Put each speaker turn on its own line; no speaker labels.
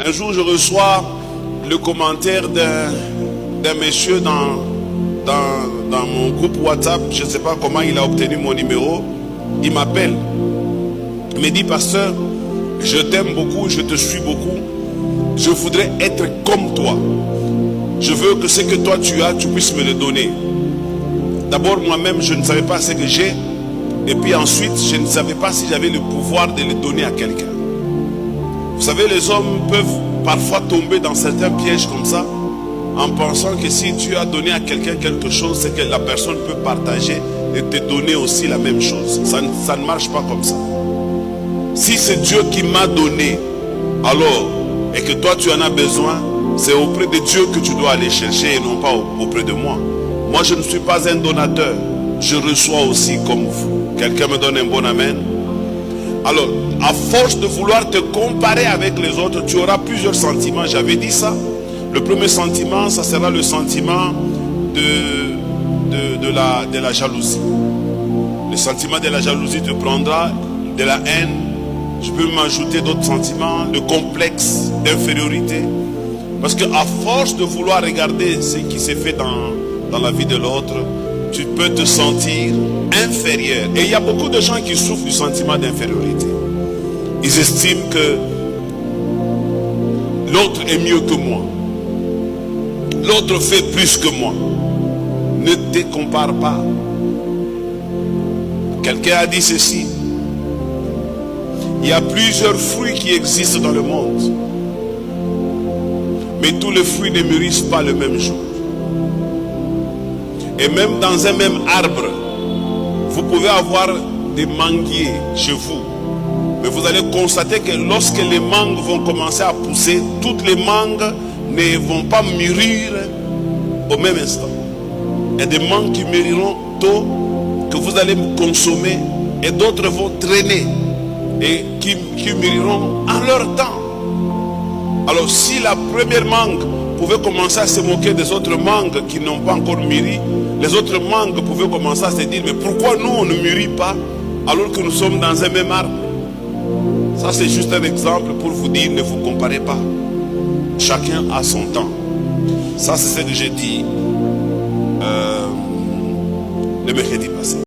Un jour, je reçois le commentaire d'un monsieur dans mon groupe WhatsApp. Je ne sais pas comment il a obtenu mon numéro. Il m'appelle. Il me dit, pasteur, je t'aime beaucoup, je te suis beaucoup. Je voudrais être comme toi. Je veux que ce que toi tu as, tu puisses me le donner. D'abord, moi-même, je ne savais pas ce que j'ai. Et puis ensuite, je ne savais pas si j'avais le pouvoir de le donner à quelqu'un. Vous savez, les hommes peuvent parfois tomber dans certains pièges comme ça, en pensant que si tu as donné à quelqu'un quelque chose, c'est que la personne peut partager et te donner aussi la même chose. Ça ne marche pas comme ça. Si c'est Dieu qui m'a donné, alors, et que toi tu en as besoin, c'est auprès de Dieu que tu dois aller chercher et non pas auprès de moi. Moi, je ne suis pas un donateur. Je reçois aussi comme vous. Quelqu'un me donne un bon amen? Alors, à force de vouloir te comparer avec les autres, tu auras plusieurs sentiments. J'avais dit ça. Le premier sentiment, ça sera le sentiment de la jalousie. Le sentiment de la jalousie te prendra, de la haine. Je peux m'ajouter d'autres sentiments, le complexe d'infériorité. Parce qu'à force de vouloir regarder ce qui s'est fait dans la vie de l'autre, tu peux te sentir inférieur. Et il y a beaucoup de gens qui souffrent du sentiment d'infériorité. Ils estiment que l'autre est mieux que moi. L'autre fait plus que moi. Ne te compare pas. Quelqu'un a dit ceci. Il y a plusieurs fruits qui existent dans le monde. Mais tous les fruits ne mûrissent pas le même jour. Et même dans un même arbre, vous pouvez avoir des manguiers chez vous. Mais vous allez constater que lorsque les mangues vont commencer à pousser, toutes les mangues ne vont pas mûrir au même instant. Il y a des mangues qui mûriront tôt, que vous allez consommer, et d'autres vont traîner et qui mûriront en leur temps. Alors si la première mangue pouvait commencer à se moquer des autres mangues qui n'ont pas encore mûri, les autres mangues pouvaient commencer à se dire, mais pourquoi nous on ne mûrit pas alors que nous sommes dans un même arbre? Ça c'est juste un exemple pour vous dire, ne vous comparez pas. Chacun a son temps. Ça c'est ce que j'ai dit le mercredi passé.